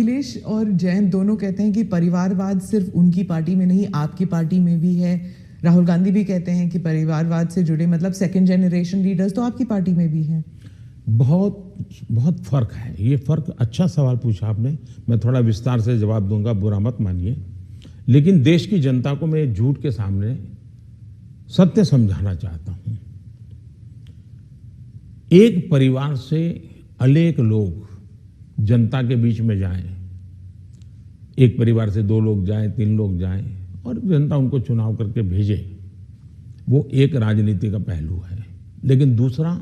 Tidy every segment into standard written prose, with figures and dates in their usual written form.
अखिलेश और जयंत दोनों कहते हैं कि परिवारवाद सिर्फ उनकी पार्टी में नहीं, आपकी पार्टी में भी है। राहुल गांधी भी कहते हैं कि परिवारवाद से जुड़े मतलब सेकंड जनरेशन लीडर्स तो आपकी पार्टी में भी हैं। बहुत बहुत फर्क है। ये फर्क, अच्छा सवाल पूछा आपने। मैं थोड़ा विस्तार से जवाब दूंगा, बुरा मत मानिए। लेकिन देश की जनता को मैं झूठ के सामने सत्य समझाना चाहता हूं। एक परिवार से अनेक लोग जनता के बीच में जाएं, एक परिवार से 2 लोग जाएं, 3 लोग जाएं और जनता उनको चुनाव करके भेजे, वो एक राजनीति का पहलू है। लेकिन दूसरा,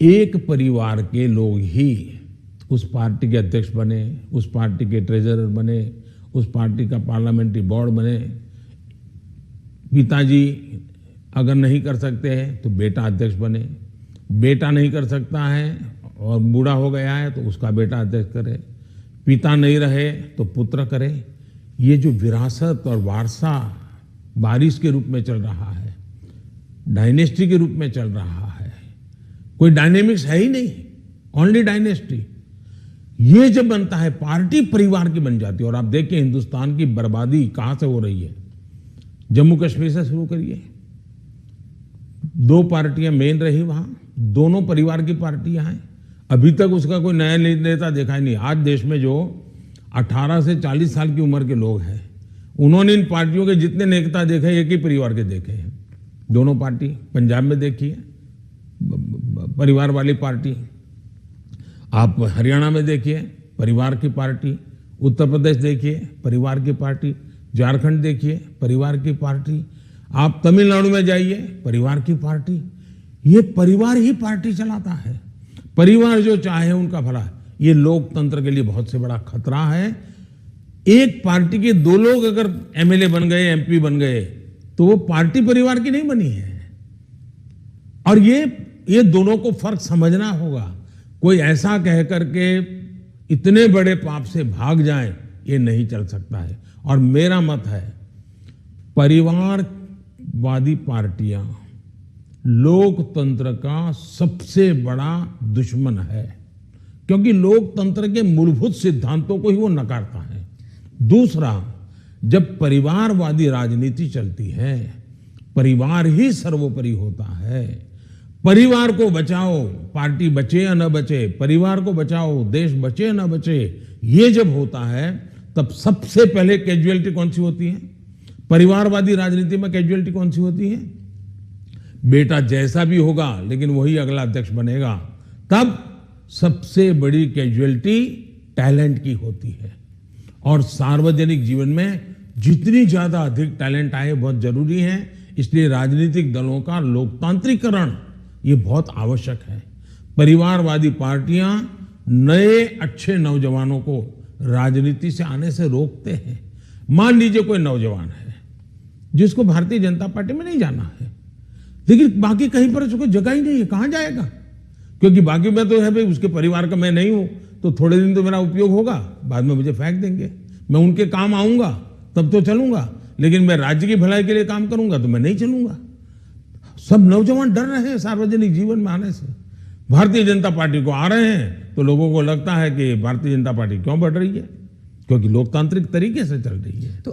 एक परिवार के लोग ही उस पार्टी के अध्यक्ष बने, उस पार्टी के ट्रेजरर बने, उस पार्टी का पार्लियामेंट्री बोर्ड बने। पिताजी अगर नहीं कर सकते हैं तो बेटा अध्यक्ष बने, बेटा नहीं कर सकता है और बूढ़ा हो गया है तो उसका बेटा अध्यक्ष करे, पिता नहीं रहे तो पुत्र करे। ये जो विरासत और वारसा बारिश के रूप में चल रहा है, डायनेस्टी के रूप में चल रहा है, कोई डायनेमिक्स है ही नहीं, ओनली डायनेस्टी। ये जब बनता है, पार्टी परिवार की बन जाती है। और आप देखिए हिंदुस्तान की बर्बादी कहां से हो रही है। जम्मू कश्मीर से शुरू करिए, 2 पार्टियां मेन रही वहां, दोनों परिवार की पार्टियां हैं। अभी तक उसका कोई नया नेता देखा ही नहीं। आज देश में जो 18 से 40 साल की उम्र के लोग हैं, उन्होंने इन पार्टियों के जितने नेता देखे, एक ही परिवार के देखे हैं। दोनों पार्टी, पंजाब में देखिए परिवार वाली पार्टी, आप हरियाणा में देखिए परिवार की पार्टी, उत्तर प्रदेश देखिए परिवार की पार्टी, झारखंड देखिए परिवार की पार्टी, आप तमिलनाडु में जाइए परिवार की पार्टी। ये परिवार ही पार्टी चलाता है। परिवार जो चाहे उनका भला है। ये लोकतंत्र के लिए बहुत से बड़ा खतरा है। एक पार्टी के 2 लोग अगर एमएलए बन गए, एमपी बन गए, तो वो पार्टी परिवार की नहीं बनी है। और ये दोनों को फर्क समझना होगा। कोई ऐसा कह करके इतने बड़े पाप से भाग जाए, ये नहीं चल सकता है। और मेरा मत है, परिवारवादी पार्टियां लोकतंत्र का सबसे बड़ा दुश्मन है, क्योंकि लोकतंत्र के मूलभूत सिद्धांतों को ही वो नकारता है। दूसरा, जब परिवारवादी राजनीति चलती है, परिवार ही सर्वोपरि होता है। परिवार को बचाओ, पार्टी बचे या न बचे, परिवार को बचाओ, देश बचे या न बचे, ये जब होता है तब सबसे पहले कैजुअलिटी कौन सी होती है? परिवारवादी राजनीति में कैजुअलिटी कौन सी होती है? बेटा जैसा भी होगा लेकिन वही अगला अध्यक्ष बनेगा। तब सबसे बड़ी कैजुअलिटी टैलेंट की होती है। और सार्वजनिक जीवन में जितनी ज्यादा अधिक टैलेंट आए बहुत जरूरी है। इसलिए राजनीतिक दलों का लोकतांत्रिकरण ये बहुत आवश्यक है। परिवारवादी पार्टियां नए अच्छे नौजवानों को राजनीति से आने से रोकते हैं। मान लीजिए कोई नौजवान है जिसको भारतीय जनता पार्टी में नहीं जाना है, लेकिन बाकी कहीं पर उसको जगह ही नहीं है, कहां जाएगा? क्योंकि बाकी में तो है भाई, उसके परिवार का मैं नहीं हूं, तो थोड़े दिन तो मेरा उपयोग होगा, बाद में मुझे फेंक देंगे। मैं उनके काम आऊंगा तब तो चलूंगा, लेकिन मैं राज्य की भलाई के लिए काम करूंगा तो मैं नहीं चलूंगा। सब नौजवान डर रहे हैं सार्वजनिक जीवन में आने से। भारतीय जनता पार्टी को आ रहे हैं तो लोगों को लगता है कि भारतीय जनता पार्टी क्यों बढ़ रही है, क्योंकि लोकतांत्रिक तरीके से चल रही है।